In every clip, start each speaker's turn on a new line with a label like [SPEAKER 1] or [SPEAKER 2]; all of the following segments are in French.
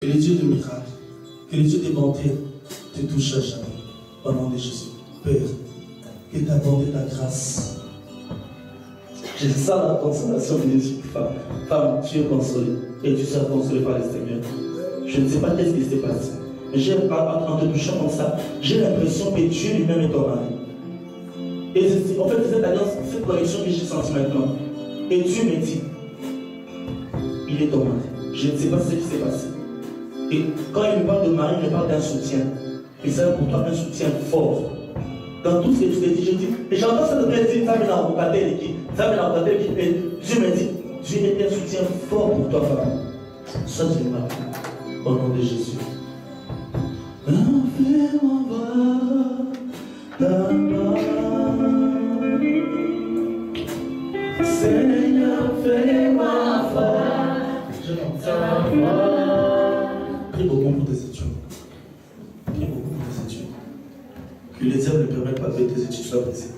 [SPEAKER 1] Que le Dieu de miracles, que le Dieu de bonté te touche à jamais. Au nom de Jésus. Père, que ta bonté, ta grâce. Je sens la consolation de Jésus. Femme, tu es consolée. Et tu seras consolée par le Seigneur. Je ne sais pas qu'est-ce qui s'est passé. Mais en te touchant comme ça, j'ai l'impression que Dieu lui-même est ton mari. Et en fait, cette alliance, cette connexion que j'ai sentie maintenant. Et Dieu me dit, il est ton mari. Je ne sais pas ce qui s'est passé. Et quand il me parle de mari, il me parle d'un soutien. Et c'est pour toi un soutien fort. Dans tout ce que tu te dis, je dis, et j'entends ça de bien dire, ça me l'a rencontré, et Dieu me dit, Dieu est un soutien fort pour toi, femme. Ça, je l'ai marqué. Au nom de Jésus. Fais-moi voir ta gloire. Seigneur, fais-moi voir ta gloire. Prie beaucoup pour tes études. Prie beaucoup pour tes études. Que les diables ne permettent pas que tes études soient brisées.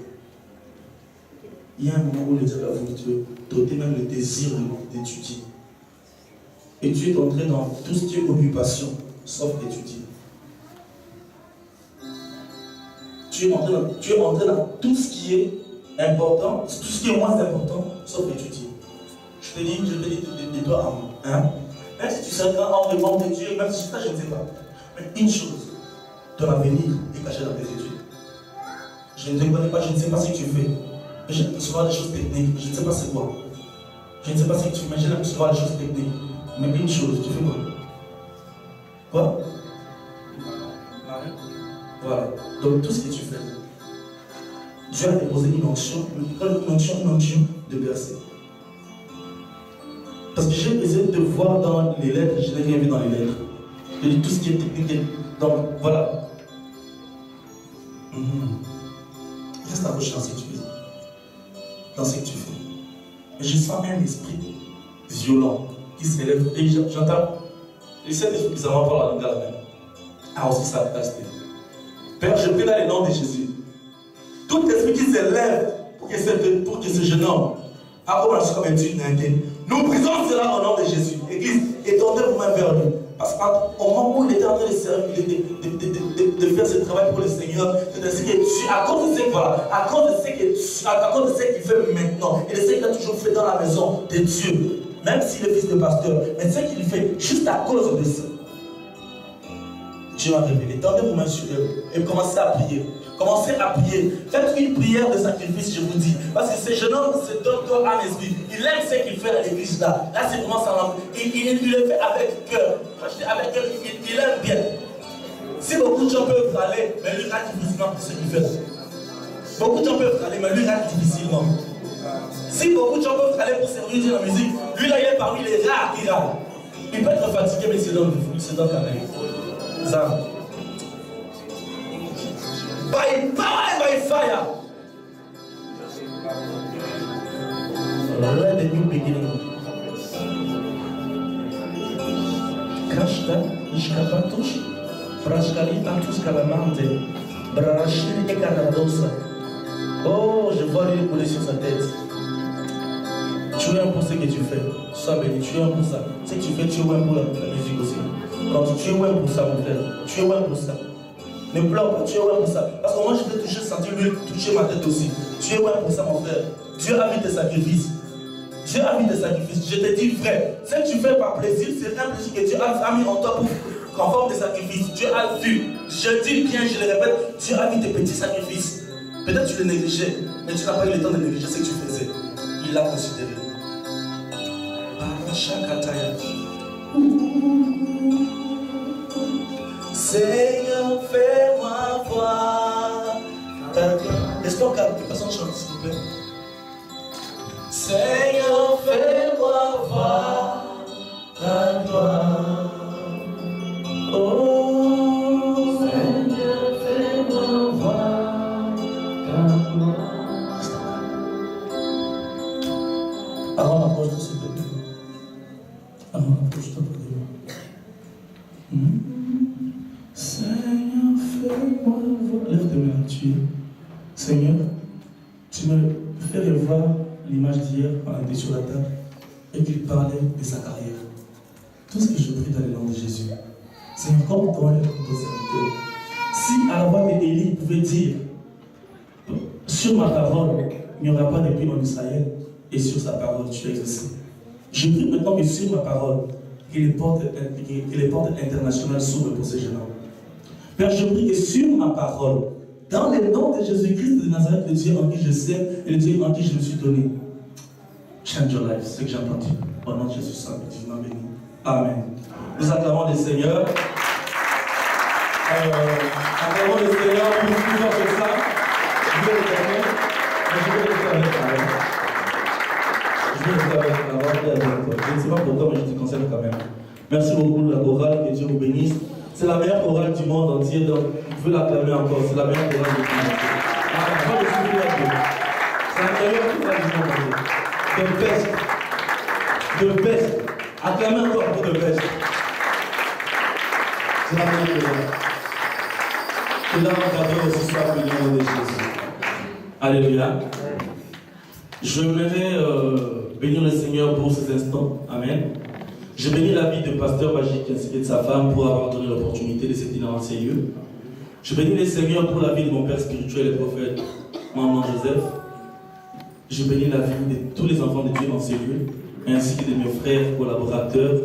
[SPEAKER 1] Il y a un moment où le diable a voulu te doter même le désir d'étudier. Et tu es entré dans tout ce qui est occupation, sauf étudier. Tu es entré dans tout ce qui est important, tout ce qui est moins important, sauf étudier. Je te dis de toi à moi. Même si tu seras grand homme de membre de Dieu, même si ça, je ne sais pas. Mais une chose, ton avenir est caché dans tes études. Je ne te connais pas, je ne sais pas ce que tu fais. Mais j'ai souvent des choses techniques, je ne sais pas c'est quoi. Je ne sais pas ce que tu fais, mais j'ai souvent des choses techniques. Mais une chose, tu fais quoi? Quoi? Voilà. Donc tout ce que tu fais, Dieu a déposé une onction de bercer. Parce que j'ai essayé de voir dans les lettres, je n'ai rien vu dans les lettres. Je dis tout ce qui est technique. Donc voilà. Reste à gauche dans ce que tu fais. Dans ce que tu fais. Et je sens un esprit violent qui s'élève. Et j'entends. J'essaie de bizarrement par la langage même. Ah aussi ça a resté. Père, je prie dans le nom de Jésus. Tout esprit qui s'élève pour que ce jeune homme a comme un Dieu. Nous brisons cela au nom de Jésus. Église, étendez vos mains vers lui. Parce qu'au moment où il était en train de servir, de faire ce travail pour le Seigneur, c'est ce que Dieu, à cause de ce qu'il fait maintenant, et de ce qu'il a toujours fait dans la maison de Dieu, même s'il est fils de pasteur, mais ce qu'il fait juste à cause de ça. Dieu m'a révélé. Tendez vos mains sur eux et commencez à prier. Commencez à prier. Faites une prière de sacrifice, je vous dis. Parce que ce jeune homme se donne corps à l'esprit. Il aime ce qu'il fait à l'église là. Là, c'est vraiment ça. Il le fait avec cœur. Quand je dis avec cœur, il aime bien. Si beaucoup de gens peuvent râler, mais lui râle difficilement pour ce qu'il fait. Beaucoup de gens peuvent râler, mais lui râle difficilement. Si beaucoup de gens peuvent râler pour servir la musique, lui là, il est parmi les rares qui râlent. Il peut être fatigué, mais il se donne quand même. Ça. By power and by fire. Let the new beginning. Krashta, Ishkapatush, Praskali, Antus Calamante, Brashil et Caradosa. Oh, je vois lui couler sur sa tête. Tu es un pour ce que tu fais. Sois béni, tu es un pour ça. Ce que tu fais, tu es un pour la musique aussi. Quand tu es un pour ça, mon frère. Tu es un pour ça. Ne pleure pas, tu es un pour ça. Parce que moi, je vais toucher, sentir lui toucher ma tête aussi. Tu es un pour ça, mon frère. Dieu a mis tes sacrifices. Dieu a mis des sacrifices. Je te dis, frère, ce que tu fais par plaisir, c'est un plaisir que Dieu a mis en toi pour conforme des sacrifices. Dieu a vu. Je dis bien, je le répète, Dieu a mis des petits sacrifices. Peut-être tu le négligeais, mais tu n'as pas eu le temps de négliger ce que tu faisais. Il l'a considéré. Seigneur, fais-moi voir ta gloire. Est-ce qu'on capte que personne chante, s'il vous plaît? Seigneur, fais-moi voir ta gloire. Oh, Seigneur, fais-moi voir ta gloire. Avant l'approche de ce peuple. Avant l'approche de ce peuple. Seigneur, fais-moi voir. Lève tes mains, Seigneur, tu me fais revoir l'image d'hier quand on était sur la table et qu'il parlait de sa carrière. Tout ce que je prie dans le nom de Jésus, Seigneur, comme toi et comme ton serviteur, si à la voix d'Élie pouvait dire, sur ma parole, il n'y aura pas de pluie en Israël, et sur sa parole, tu es exaucé. Je prie maintenant que sur ma parole, que les portes internationales s'ouvrent pour ces jeunes hommes. Père, je prie que sur ma parole, dans le nom de Jésus-Christ de Nazareth, le Dieu en qui je sais et le Dieu en qui je me suis donné, change your life, c'est ce que j'ai entendu. Au nom de Jésus, Saint, divin béni. Amen. Nous acclamons le Seigneur. Acclamons le Seigneur pour plus fort que ça. Je vais le faire, mais je vais le faire avec la main. Je vais le faire avec la main. Je ne sais pas pourquoi, mais je te conseille quand même. Merci beaucoup de la chorale, que Dieu vous bénisse. C'est la meilleure chorale du monde entier, donc vous pouvez l'acclamer encore. C'est la meilleure chorale du monde entier. C'est la meilleure chorale du monde entier. The best. The best. Acclamez encore pour the best. C'est la meilleure chorale. Que l'âme cadeau aussi soit béni au nom de Jésus. Alléluia. Je voudrais bénir le Seigneur pour ces instants. Amen. Je bénis la vie de Pasteur Magique ainsi que de sa femme pour avoir donné l'opportunité de s'être dans ces lieux. Je bénis le Seigneur pour la vie de mon père spirituel et prophète, Maman Joseph. Je bénis la vie de tous les enfants de Dieu dans ces lieux, ainsi que de mes frères, collaborateurs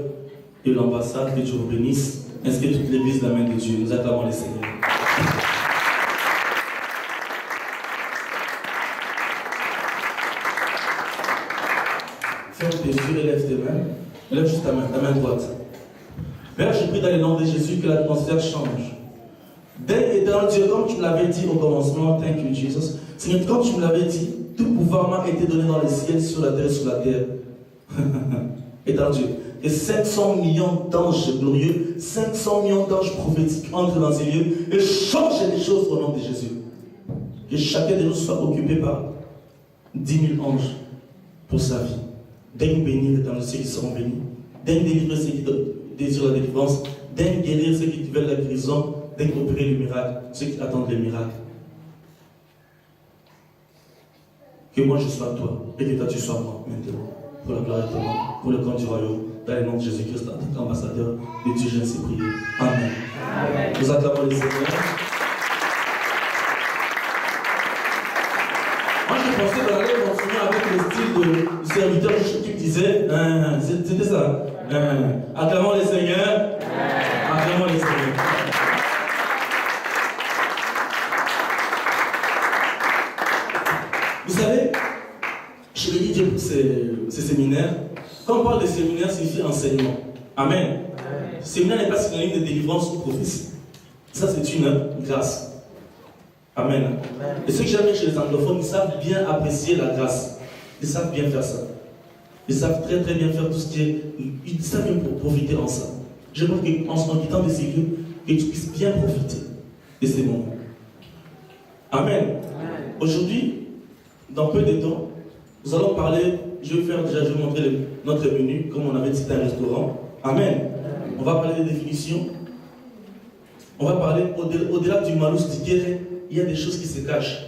[SPEAKER 1] et l'ambassade. Que Dieu vous bénisse, ainsi que toute l'église de la main de Dieu. Nous acclamons le Seigneur. Ferme tes yeux et lève tes mains. Lève juste ta main droite. Père, je prie dans le nom de Jésus que l'atmosphère change. Dès éternel Dieu, comme tu me l'avais dit au commencement, thank you Jesus. Seigneur, comme tu me l'avais dit, tout pouvoir m'a été donné dans les ciels, sur la terre, sur la terre. Éternel Dieu, que 500 millions d'anges glorieux, 500 millions d'anges prophétiques entrent dans ces lieux et changent les choses au nom de Jésus. Que chacun de nous soit occupé par 10 000 anges pour sa vie. Daigne bénir dans ceux qui seront bénis. Daigne délivrer ceux qui désirent la délivrance. Daigne guérir ceux qui veulent la guérison. Daigne opérer le miracle, ceux qui attendent le miracle. Que moi je sois toi et que toi tu sois moi maintenant. Pour la gloire de ton nom, pour le compte du royaume. Dans le nom de Jésus-Christ, en tant qu'ambassadeur de Dieu, j'ai ainsi prié. Amen. Amen. Nous acclamons le Seigneur. Moi je pensais qu'on allait continuer avec le style du serviteur qui disait, c'était ça. Acclamons le Seigneur. Acclamons le Seigneur. Vous savez, je vais dire pour ces séminaires, quand on parle de séminaire, signifie enseignement. Amen. Séminaire n'est pas synonyme de délivrance ou prophétie. Ça, c'est une grâce. Amen. Et ceux que j'aime chez les anglophones, ils savent bien apprécier la grâce. Ils savent bien faire ça. Ils savent très très bien faire tout ce qui est. Ils savent bien profiter en ça. Je veux qu'en quittant de ces lieux, que tu puisses bien profiter de ces moments. Amen. Aujourd'hui, dans peu de temps, nous allons parler. Je vais montrer notre menu, comme on avait dit, c'est un restaurant. Amen. On va parler des définitions. On va parler au-delà du malus du guéret. Il y a des choses qui se cachent.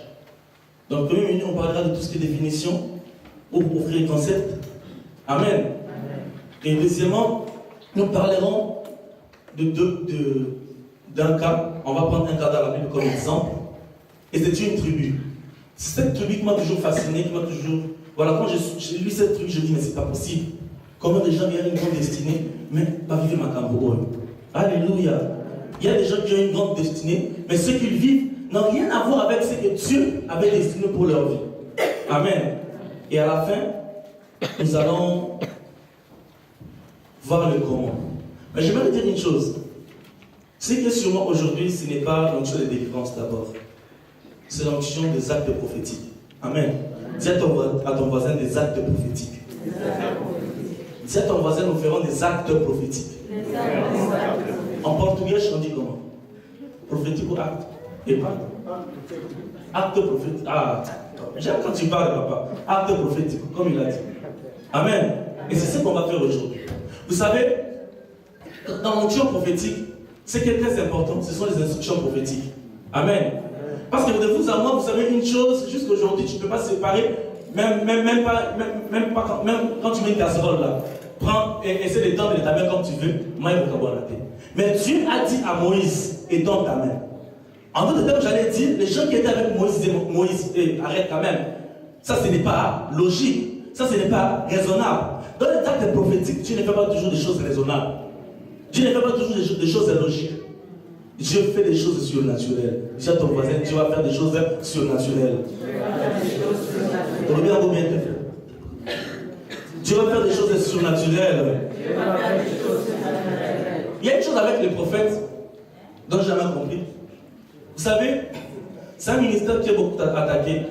[SPEAKER 1] Dans le premier menu, on parlera de tout ce qui est définition, pour offrir le concept. Amen. Et deuxièmement, nous parlerons d'un cas. On va prendre un cas dans la Bible comme exemple. Et c'est une tribu. C'est cette tribu qui m'a toujours fasciné, qui m'a toujours... Voilà, quand j'ai lu cette tribu, je dis, mais c'est pas possible. Comment des gens qui ont une grande destinée, mais pas vivre ma cambo. Alléluia. Il y a des gens qui ont une grande destinée, mais ceux qu'ils vivent n'ont rien à voir avec ce que Dieu avait destiné pour leur vie. Amen. Et à la fin, nous allons voir le comment. Mais je vais vous dire une chose. C'est que sur moi aujourd'hui, ce n'est pas l'onction de délivrance d'abord. C'est l'onction des actes prophétiques. Amen. Dis à ton voisin des actes prophétiques. Dis à ton voisin, nous ferons des actes prophétiques. En portugais, on dit comment? Prophétique ou acte? Et pas? Acte prophétique. Ah, j'aime quand tu parles, papa. Acte prophétique, comme il a dit. Amen. Et c'est ce qu'on va faire aujourd'hui. Vous savez, dans l'onction prophétique, ce qui est très important, ce sont les instructions prophétiques. Amen. Parce que de vous à moi, vous savez une chose, jusqu'aujourd'hui, tu ne peux pas séparer, même quand tu mets une casserole là. Prends essaie d'étendre ta main comme tu veux. Moi, il faut la tête. Mais Dieu a dit à Moïse, étends ta main. En d'autres termes, j'allais dire, les gens qui étaient avec Moïse disaient, Moïse, arrête quand même. Ça, ce n'est pas logique. Ça, ce n'est pas raisonnable. Dans les actes prophétiques, Dieu ne fait pas toujours des choses raisonnables. Dieu ne fait pas toujours des choses logiques. Dieu fait des choses surnaturelles. Dis à ton voisin, Dieu va faire des choses surnaturelles. Regarde combien de fois. Dieu va faire des choses surnaturelles. Il y a une chose avec les prophètes dont j'ai jamais compris. Vous savez, c'est un ministère qui est beaucoup attaqué.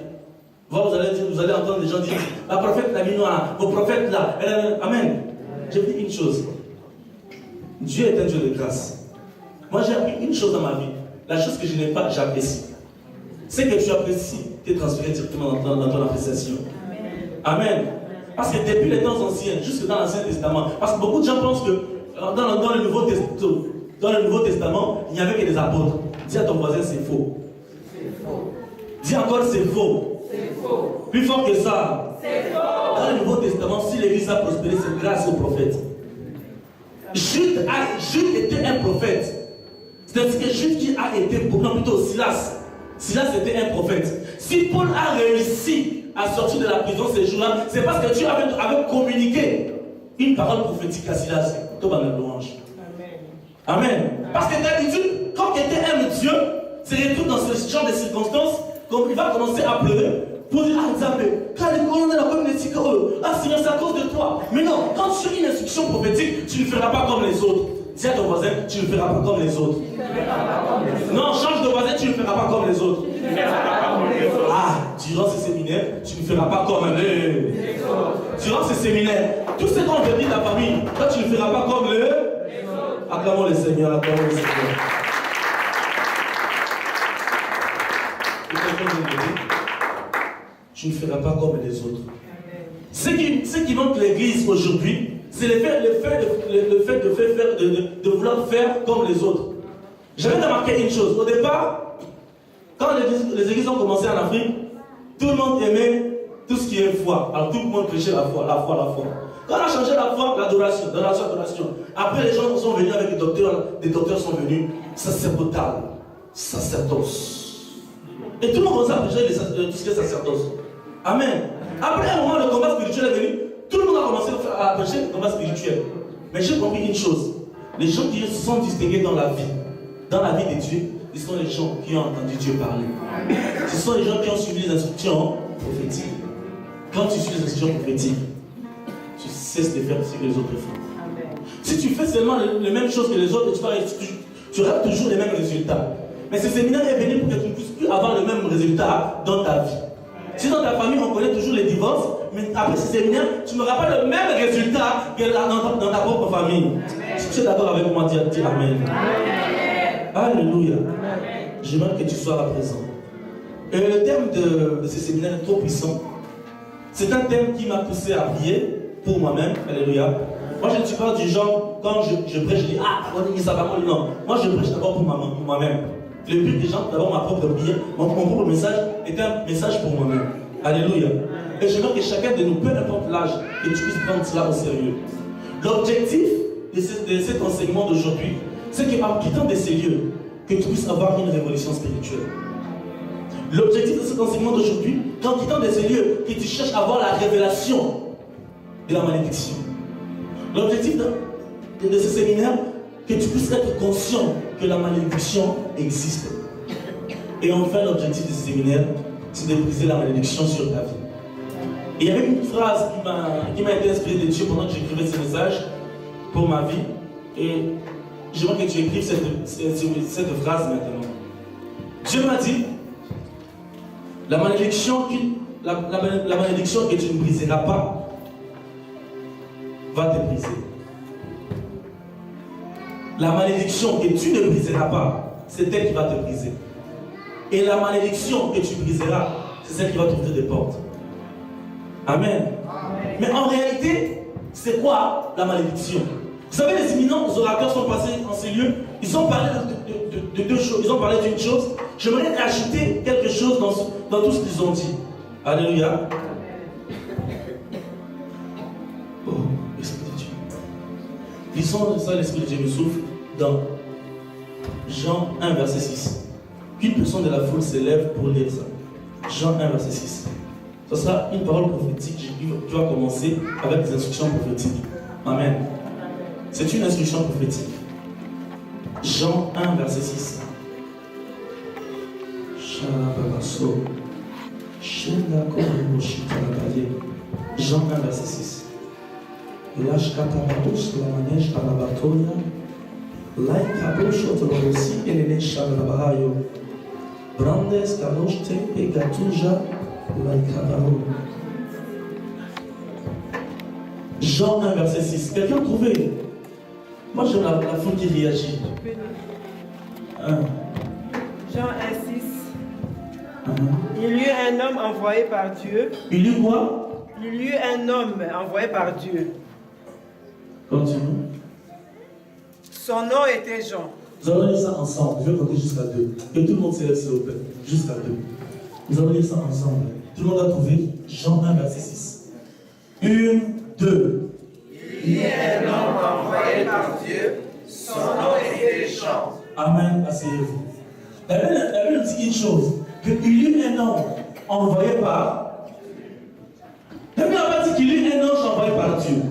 [SPEAKER 1] Vous allez entendre des gens dire, la prophète l'a mis noir, vos prophètes là. Amen. Je vous dis une chose. Dieu est un Dieu de grâce. Moi j'ai appris une chose dans ma vie. La chose que je n'ai pas, j'apprécie. C'est que tu apprécies, tu es transféré directement dans ton appréciation. Amen. Parce que depuis les temps anciens, jusque dans l'Ancien Testament, parce que beaucoup de gens pensent que dans le Nouveau Testament, il n'y avait que des apôtres. Dis à ton voisin, c'est faux. Dis encore, c'est faux. Plus fort que ça. Dans le Nouveau Testament, si l'Église a prospéré, c'est grâce aux prophètes. Jude était un prophète. C'est-à-dire que Jude qui a été, non plutôt Silas. Silas était un prophète. Si Paul a réussi à sortir de la prison ces jours-là, c'est parce que Dieu avait communiqué une parole prophétique à Silas. Tout va dans louange. Amen. Parce que d'habitude, quand quelqu'un aime Dieu, se retrouve dans ce genre de circonstances, comme il va commencer à pleurer pour dire, ah Nzambe, quand les colonnes de la communauté, ah Seigneur, c'est à cause de toi. Mais non, quand tu as une instruction prophétique, tu ne feras pas comme les autres. Dis à ton voisin, tu ne feras pas comme les autres. Non, change de voisin, tu ne feras pas comme les autres. Ah, durant ce séminaire, tu ne feras pas comme les autres. Durant ce séminaire, tout ce qu'on veut dire de la famille, toi tu ne feras pas comme les autres. Acclamons le Seigneur, acclamons le Seigneur. Tu ne feras pas comme les autres. Ce qui manque l'Église aujourd'hui, c'est le fait de vouloir faire comme les autres. J'avais remarqué une chose. Au départ, quand les églises ont commencé en Afrique, tout le monde aimait tout ce qui est foi. Alors tout le monde prêchait la foi. Quand on a changé la foi, l'adoration. Après, les gens sont venus avec des docteurs sont venus, sacerdotal, sacerdoce. Et tout le monde commençait à prêcher tout ce qui est sacerdoce. Amen. Après un moment, le combat spirituel est venu, tout le monde a commencé à prêcher le combat spirituel. Mais j'ai compris une chose. Les gens qui se sont distingués dans la vie de Dieu, ce sont les gens qui ont entendu Dieu parler. Ce sont les gens qui ont suivi les instructions prophétiques. Quand tu suis les instructions prophétiques, tu cesses de faire ce que les autres font. Si tu fais seulement les mêmes choses que les autres, tu auras toujours les mêmes résultats. Mais ce séminaire est venu pour que tu ne puisses plus avoir le même résultat dans ta vie. Si dans ta famille on connaît toujours les divorces, mais après ce séminaire, tu n'auras pas le même résultat que dans ta propre famille. Si tu es d'accord avec moi, dis Amen. Alléluia. J'aimerais que tu sois là présent. Et le thème de ce séminaire est trop puissant. C'est un thème qui m'a poussé à prier pour moi-même. Alléluia. Moi, je ne suis pas du genre, quand je prêche, je dis, ah, ça va, non. Moi, je prêche d'abord pour moi-même. Le but des gens, d'avoir ma propre prière, mon propre message, est un message pour moi-même. Alléluia. Et je veux que chacun de nous, peu importe l'âge, que tu puisses prendre cela au sérieux. L'objectif de cet enseignement d'aujourd'hui, c'est qu'en quittant de ces lieux, que tu puisses avoir une révolution spirituelle. L'objectif de cet enseignement d'aujourd'hui, qu'en quittant de ces lieux, que tu cherches à avoir la révélation de la malédiction. L'objectif de ce séminaire, que tu puisses être conscient que la malédiction existe. Et enfin, l'objectif de ce séminaire, c'est de briser la malédiction sur ta vie. Et il y avait une phrase qui m'a été inspirée de Dieu pendant que j'écrivais ce message pour ma vie. Et j'aimerais que tu écrives cette phrase maintenant. Dieu m'a dit, la malédiction que tu ne briseras pas va te briser. La malédiction que tu ne briseras pas, c'est elle qui va te briser. Et la malédiction que tu briseras, c'est celle qui va t'ouvrir des portes. Amen. Amen. Mais en réalité, c'est quoi la malédiction? Vous savez, les éminents orateurs sont passés en ces lieux, ils ont parlé de deux choses. Ils ont parlé d'une chose. J'aimerais ajouter quelque chose dans tout ce qu'ils ont dit. Alléluia. Oh, Esprit de Dieu. Lisons ça, l'Esprit de Dieu me souffle dans Jean 1, verset 6. Qu'une personne de la foule s'élève pour lire ça. Jean 1, verset 6. Ce sera une parole prophétique. Tu vas commencer avec des instructions prophétiques. Amen. C'est une instruction prophétique. Jean 1, verset 6. Jean 1, verset 6. Lâche Katamabos, la manège à la batoya. Laïkabos, Otolosi, et les nèches à la bahayo. Brandes, Kalochte, et Gatuja, Laïkabao. Jean 1, verset 6. Quelqu'un a trouvé? Moi, j'aime la foule qui réagit.
[SPEAKER 2] Jean 1, 6. Il y eut un homme envoyé par Dieu.
[SPEAKER 1] Il y eut quoi?
[SPEAKER 2] Il y eut un homme envoyé par Dieu.
[SPEAKER 1] Continue.
[SPEAKER 2] Son nom était Jean.
[SPEAKER 1] Nous allons lire ça ensemble. Je vais compter jusqu'à 2. Que tout le monde s'élève, s'il vous plaît. Jusqu'à 2. Nous allons lire ça ensemble. Tout le monde a trouvé Jean 1, verset 6. 1, 2.
[SPEAKER 2] Il y eut un homme envoyé par Dieu. Son nom était Jean.
[SPEAKER 1] Amen. Asseyez-vous. La Bible dit une chose. Qu'il y eut un homme envoyé par. La Bible n'a pas dit qu'il y eut un ange envoyé par Dieu.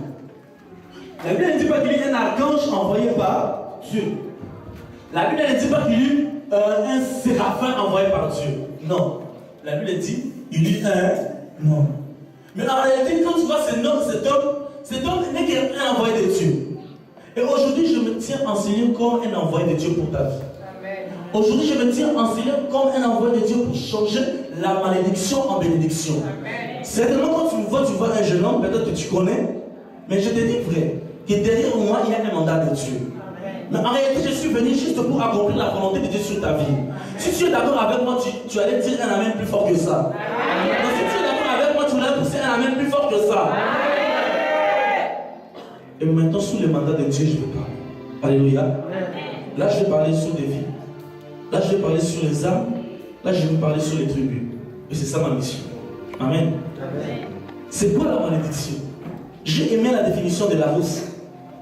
[SPEAKER 1] La Bible ne dit pas qu'il y eut un archange envoyé par Dieu. La Bible ne dit pas qu'il y eut un séraphin envoyé par Dieu. Non. La Bible dit qu'il y eut un homme. Mais en réalité, quand tu vois cet homme n'est qu'un envoyé de Dieu. Et aujourd'hui, je me tiens enseigné comme un envoyé de Dieu pour ta vie. Aujourd'hui, je me tiens enseigné comme un envoyé de Dieu pour changer la malédiction en bénédiction. Certainement, quand tu me vois, tu vois un jeune homme, peut-être que tu connais, mais je te dis vrai, que derrière moi, il y a un mandat de Dieu. Mais en réalité, je suis venu juste pour accomplir la volonté de Dieu sur ta vie. Si tu es d'accord avec moi, tu allais dire un amen plus fort que ça. Mais si tu es d'accord avec moi, tu allais pousser un amen plus fort que ça. Et maintenant, sous le mandat de Dieu, je vais parler. Alléluia. Là, je vais parler sur des vies. Là, je vais parler sur les âmes. Là, je vais parler sur les tribus. Et c'est ça ma mission. Amen. C'est quoi la malédiction? J'ai aimé la définition de Larousse.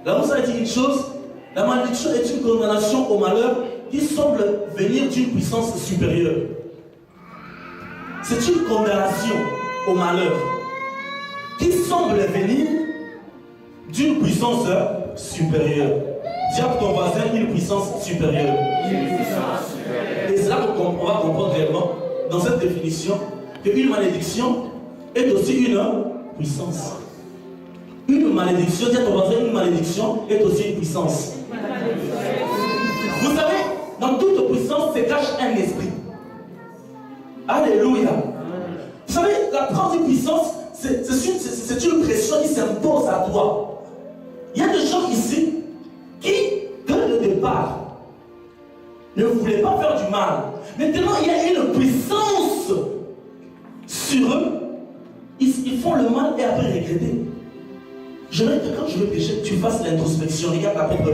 [SPEAKER 1] Larousse a dit une chose. La malédiction est une condamnation au malheur qui semble venir d'une puissance supérieure. C'est une condamnation au malheur qui semble venir d'une puissance supérieure. Dis à ton voisin une puissance supérieure. Et c'est là qu'on va comprendre réellement dans cette définition qu'une malédiction est aussi une puissance. Une malédiction, dis à ton voisin, une malédiction est aussi une puissance. Vous savez, dans toute puissance se cache un esprit. Alléluia. Vous savez, la première puissance, c'est une pression qui s'impose à toi. Il y a des gens ici qui, dès le départ, ne voulaient pas faire du mal. Maintenant, il y a une puissance sur eux. Ils font le mal et après regretter. J'aimerais que quand je vais pécher, tu fasses l'introspection. Regarde ta propre.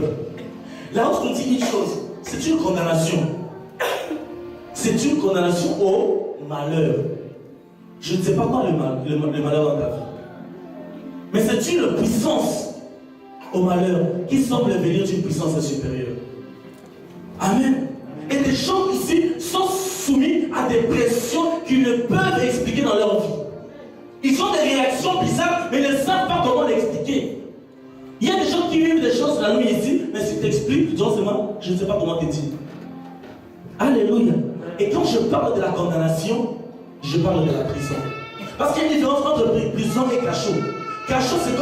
[SPEAKER 1] Là où on dit une chose, c'est une condamnation. C'est une condamnation au malheur. Je ne sais pas quoi le malheur dans ta vie. Mais c'est une puissance au malheur qui semble venir d'une puissance supérieure. Amen. Et des gens ici sont soumis à des pressions qu'ils ne peuvent expliquer dans leur vie. Ils ont des réactions bizarres, mais ils ne savent pas comment l'expliquer. Il y a des gens qui vivent des choses la nuit ici, mais si tu t'expliques, je ne sais pas comment te dire. Alléluia. Et quand je parle de la condamnation, je parle de la prison. Parce qu'il y a une différence entre prison et cachot. Cachot, c'est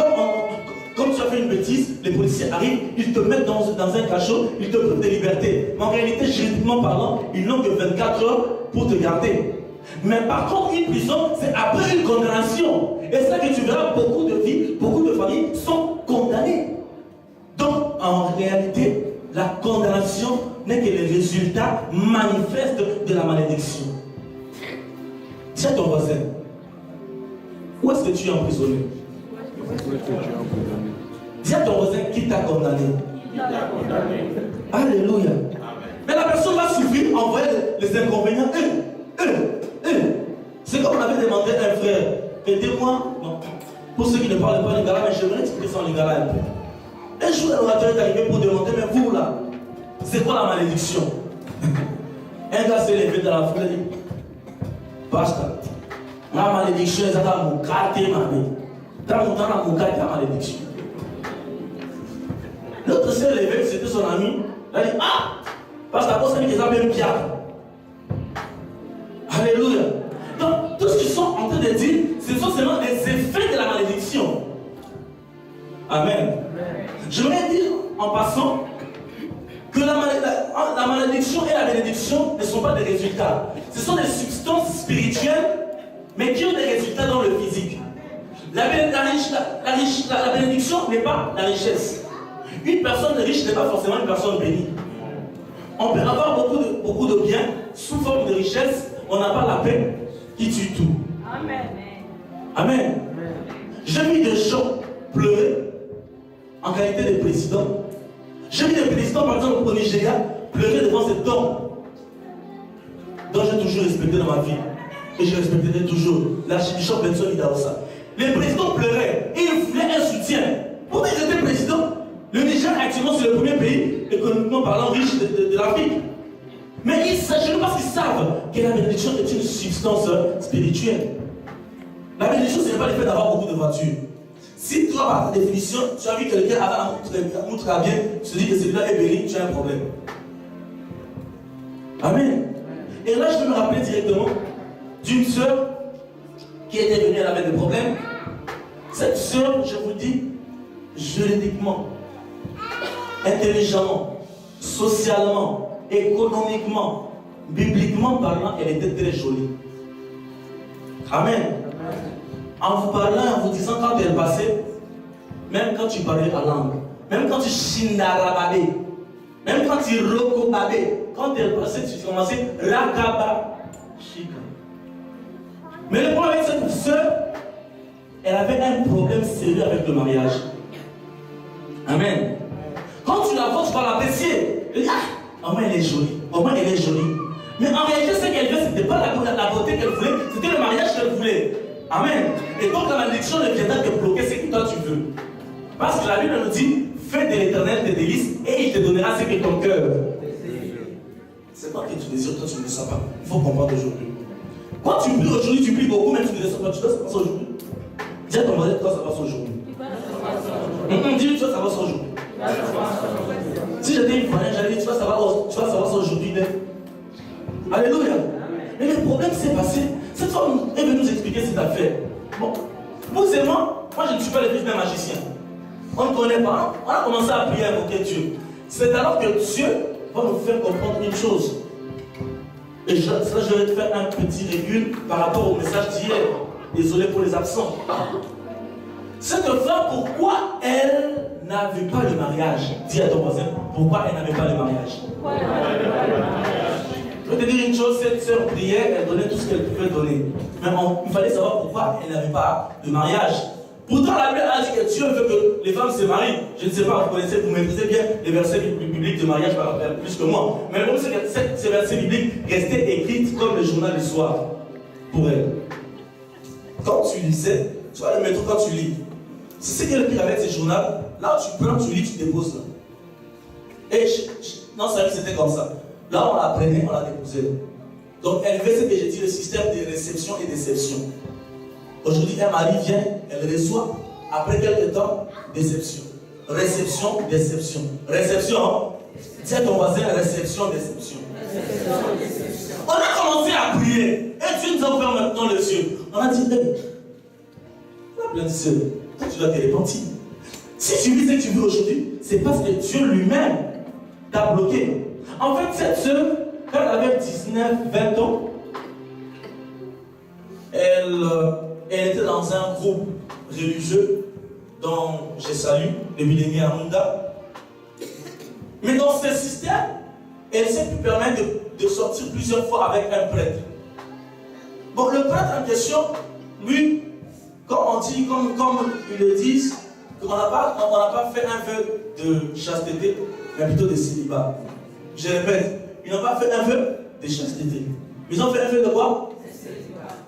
[SPEAKER 1] comme tu as fait une bêtise, les policiers arrivent, ils te mettent dans un cachot, ils te privent de liberté. Mais en réalité, juridiquement parlant, ils n'ont que 24 heures pour te garder. Mais par contre, une prison, c'est après une condamnation. Et c'est là que tu verras beaucoup de vies, beaucoup de familles sont condamnées. Donc, en réalité, la condamnation n'est que le résultat manifeste de la malédiction. Dis à ton voisin, où est-ce que tu es emprisonné? Dis à ton voisin qui t'a condamné. Alléluia. Mais la personne va souffrir, envoyer les inconvénients. C'est comme on avait demandé à un frère, aidez-moi. Pour ceux qui ne parlent pas lingala, mais j'aimerais expliquer ça en lingala un peu. Un jour, l'orateur est arrivé pour demander, mais vous là, c'est quoi la malédiction? Un gars s'est levé dans la foule et dit, pasteur, la malédiction est dans mon quartier, ma vie. Dans mon quartier, la malédiction. L'autre s'est levé, c'était son ami. Il a dit, ah, pasteur, pour ça, il a même Pierre. Alléluia. Donc, tout ce qu'ils sont en train de dire, ce sont seulement des effets de la malédiction. Amen. Je voudrais dire en passant que la malédiction et la bénédiction ne sont pas des résultats. Ce sont des substances spirituelles, mais qui ont des résultats dans le physique. La bénédiction n'est pas la richesse. Une personne riche n'est pas forcément une personne bénie. On peut avoir beaucoup de biens sous forme de richesse, on n'a pas la paix qui tue tout.
[SPEAKER 2] Amen.
[SPEAKER 1] Amen. J'ai vu des gens pleurer en qualité de président. J'ai vu des présidents, par exemple, au Nigeria, pleurer devant cet homme dont j'ai toujours respecté dans ma vie. Et je respecterai toujours l'archibishop Benson Idahosa. Les présidents pleuraient et ils voulaient un soutien. Pourtant, ils étaient présidents. Le Niger, actuellement, c'est le premier pays, économiquement parlant, riche de l'Afrique. Mais ils s'agissent parce qu'ils savent que la bénédiction est une substance spirituelle. La bénédiction, ce n'est pas le fait d'avoir beaucoup de voitures. Si toi, par définition, tu as vu quelqu'un avec un moutre à bien, tu te dis que celui-là est béni, tu as un problème. Amen. Et là, je peux me rappeler directement d'une sœur qui était venue, elle avait des problèmes. Cette sœur, je vous dis, juridiquement, intelligemment, socialement, économiquement, bibliquement parlant, elle était très jolie. Amen. En vous parlant, en vous disant quand elle passait, même quand tu parlais la langue, même quand tu chindarababé, même quand tu rokobabé, quand elle passait, tu commençais rakaba chika. Mais le problème avec cette sœur, elle avait un problème sérieux avec le mariage. Amen. Quand tu la vois, tu vas l'apprécier. Elle dit, ah, au moins elle est jolie. Au moins elle est jolie. Mais en réalité, ce qu'elle veut, ce n'était pas la beauté qu'elle voulait, c'était le mariage qu'elle voulait. Amen. Et donc la malédiction ne viendra te bloquer ce que toi tu veux. Parce que la Bible nous dit, fais de l'Éternel tes délices et il te donnera ce que ton cœur. C'est pas que tu désires, toi tu ne le sais pas. Il faut comprendre aujourd'hui. Quand tu pries aujourd'hui, tu pries beaucoup, mais tu ne le sais pas. Tu dois ça passe aujourd'hui. Dis à ton voisin, toi ça passe aujourd'hui. Dis, toi ça passe aujourd'hui. Si j'étais une femme, j'allais dire, tu vas savoir ça aujourd'hui. Alléluia. Mais le problème s'est passé. Cette femme est venue nous expliquer cette affaire. Bon, vous et moi je ne suis pas le fils d'un magicien. On ne connaît pas. On a commencé à prier, à invoquer Dieu. C'est alors que Dieu va nous faire comprendre une chose. Et je vais te faire un petit recul par rapport au message d'hier. Désolé pour les absents. Cette femme, pourquoi elle n'avait pas le mariage? Dis à ton voisin, pourquoi elle n'avait pas le mariage? Je vais te dire une chose, cette sœur priait, elle donnait tout ce qu'elle pouvait donner. Mais il fallait savoir pourquoi elle n'avait pas de mariage. Pourtant, la Bible a dit que Dieu veut que les femmes se marient. Je ne sais pas, vous connaissez, vous maîtrisez bien les versets bibliques de mariage plus que moi. Mais le problème, c'est que ces versets bibliques restaient écrits comme le journal du soir pour elle. Quand tu lisais, tu vois le métro quand tu lis. C'est ce qu'elle prie avec ces journaux. Là, tu prends, tu lis, tu déposes là. Et dans sa vie, c'était comme ça. Là, on la prenait, on la déposait. Donc, elle fait ce que j'ai dit, le système de réception et déception. Aujourd'hui, un mari vient, elle reçoit. Après quelques temps, déception. Réception, déception. Réception, dis à ton voisin, réception, déception. On a commencé à prier. Et Dieu nous a ouvert maintenant les yeux. On a dit, la pleine sœur, tu dois te repentir. Si tu vis ce que tu veux aujourd'hui, c'est parce que Dieu lui-même t'a bloqué. En fait, cette sœur, quand elle avait 19-20 ans, elle était dans un groupe religieux dont j'ai salué, le Millénaire Amunda. Mais dans ce système, elle s'est pu permettre de sortir plusieurs fois avec un prêtre. Bon, le prêtre en question, lui, comme on dit, comme ils le disent, on n'a pas fait un vœu de chasteté, mais plutôt de célibat. Je répète, ils n'ont pas fait un vœu de chasteté. Ils ont fait un vœu de quoi?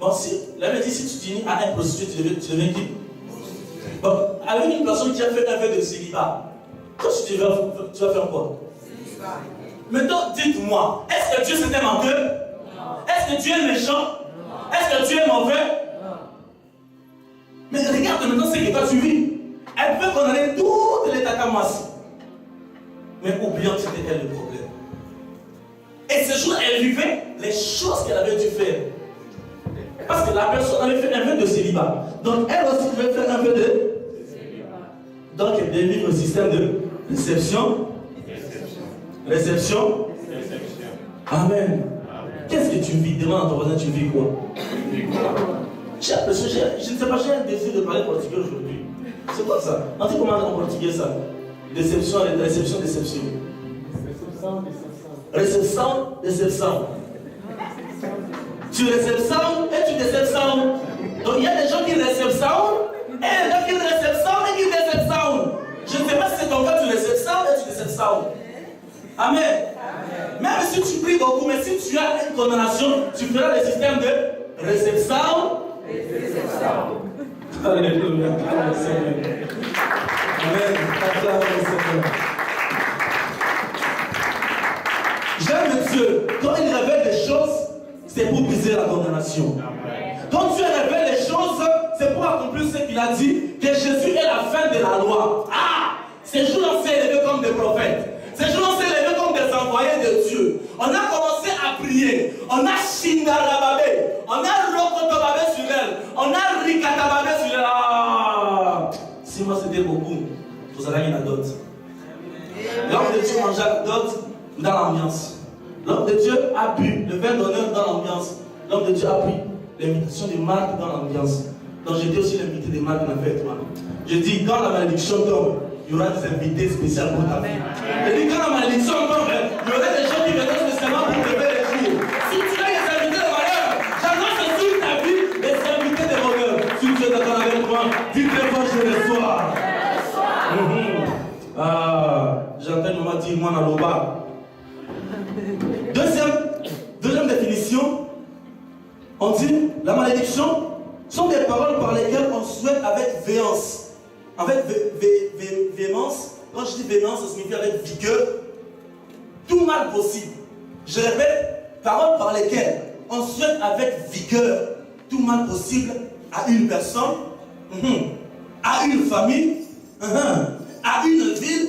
[SPEAKER 1] Bon, si, la Bible dit, si tu t'unis à un prostitué, tu deviens qui? Bon, avec une personne qui a fait un vœu de célibat, Quand tu vas faire quoi? Maintenant, dites-moi, est-ce que Dieu c'est un menteur? Est-ce que Dieu est méchant? Est-ce que Dieu est mauvais? Mais regarde maintenant ce que toi tu vis. Elle peut condamner toutes les takamas. Mais oubliant que c'était elle le problème. Et ce jour, elle vivait les choses qu'elle avait dû faire. Parce que la personne avait fait un vœu de célibat. Donc elle aussi devait faire un vœu de célibat. Donc elle devait vivre le système de réception. Réception. Amen. Qu'est-ce que tu vis? Demande à ton voisin, tu vis quoi? Je ne sais pas, j'ai un désir de parler portugais aujourd'hui. C'est quoi ça? On dit comment en portugais ça? Déception, réception, déception. Réception, déception. Tu réceptionnes et tu déceptionnes. Donc il y a des gens qui réceptionnent et des gens qui réceptionnent et qui déceptionnent. Je ne sais pas si c'est ton cas, tu réceptionnes et tu déceptionnes. Amen. Même si tu pries beaucoup, mais si tu as une condamnation, tu feras le système de réception. Alléluia. Amen. J'aime Dieu. Quand il révèle des choses, c'est pour briser la condamnation. Quand Dieu révèle les choses, c'est pour accomplir ce qu'il a dit, que Jésus est la fin de la loi. Ah! Ces jours-là, s'est élevé comme des prophètes. Ces jours-là, s'est élevé comme des envoyés de Dieu. On a commencé à prier. On a Shindarababé. On a Rokotobabé sur elle. On a Rikatababé sur elle. Ah! Si moi c'était beaucoup, vous avez une dot. L'homme de Dieu mangeait la dot dans l'ambiance. L'homme de Dieu a bu le vin d'honneur dans l'ambiance. L'homme de Dieu a pris l'invitation de Marc dans l'ambiance. Donc j'étais aussi l'invité de Marc dans la fête. Je dis, quand la malédiction tombe, il y aura des invités spéciaux pour ta vie. Je dis, quand la malédiction tombe, il y aura des gens qui viendront spécialement pour te faire les jours. Si tu as des invités de malheur, j'annonce sur ta vie des invités de bonheur. Si tu es d'accord avec moi, dis-le moi, je le sois. Ah, j'entends maman dire, moi, dans le bas. Deuxième définition, on dit la malédiction sont des paroles par lesquelles on souhaite avec véhémence. Avec véhémence, quand je dis véhémence, ça signifie avec vigueur, tout mal possible. Je répète, paroles par lesquelles on souhaite avec vigueur tout mal possible à une personne, à une famille, à une ville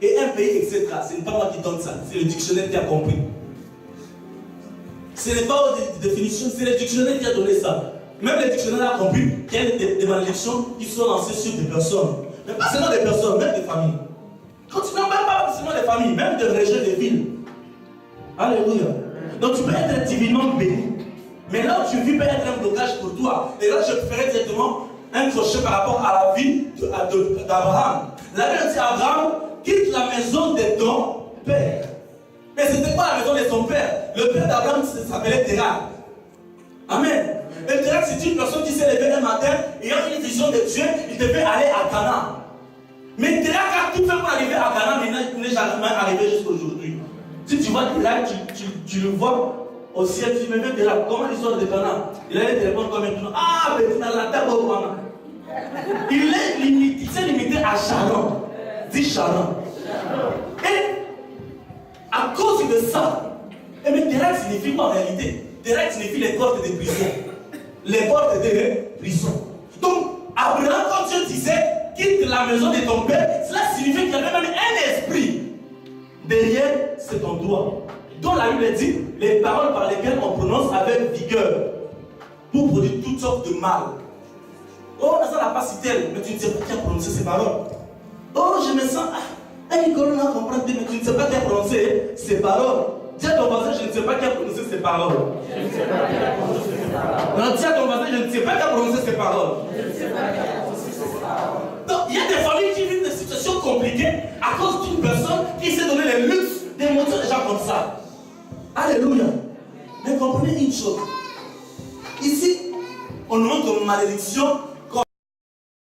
[SPEAKER 1] et un pays, etc. Ce n'est pas moi qui donne ça, c'est le dictionnaire qui a compris. Ce n'est pas une définition, c'est le dictionnaire qui a donné ça. Même le dictionnaire a compris qu'il y a des malédictions qui sont lancées sur des personnes. Mais pas seulement des personnes, même des familles. Quand tu n'as même pas seulement des familles, même des régions, des villes. Alléluia. Donc tu peux être divinement béni. Mais là où tu vis peut être un blocage pour toi. Et là je ferai directement un crochet par rapport à la vie d'Abraham. La Bible dit Abraham quitte la maison de ton père. Mais ce n'était pas la maison de son père. Le père d'Abraham s'appelait Terah. Amen. Et Terah, c'est une personne qui s'est levée un matin, ayant une vision de Dieu, il devait aller à Canaan. Mais Terah a tout fait pour arriver à Canaan, mais il n'est jamais arrivé jusqu'à aujourd'hui. Si tu vois Terah, tu le vois au ciel, tu me dis Terah, comment l'histoire de Canaan? Il allait te répondre comme un tout. Ah, mais tu n'as la table au Canaan. Il s'est limité à Sharon. Dis Sharon. Et à cause de ça, mais Terah signifie quoi en réalité? Terah signifie les portes des prisons. Les portes des prisons. Donc, Abraham, quand Dieu disait quitte la maison de ton père, cela signifie qu'il y avait même un esprit derrière cet endroit. Dont la Bible dit les paroles par lesquelles on prononce avec vigueur pour produire toutes sortes de mal. Oh, ça n'a pas cité elle, mais tu ne sais pas qui a prononcé ces paroles. Oh, je me sens. Un Nicolas n'a compris, mais tu ne sais pas qui a prononcé ces paroles. Dis à ton voisin, je ne sais pas qui a prononcé ces paroles. Je ne sais pas qui a prononcé ces paroles. Non, dis à ton voisin, je ne sais pas qui a prononcé ces paroles. Je ne sais pas qui a prononcé ces paroles. Donc, il y a des familles qui vivent des situations compliquées à cause d'une personne qui s'est donné le luxe d'émotions des gens comme ça. Alléluia. Mais comprenez une chose. Ici, on nous montre une malédiction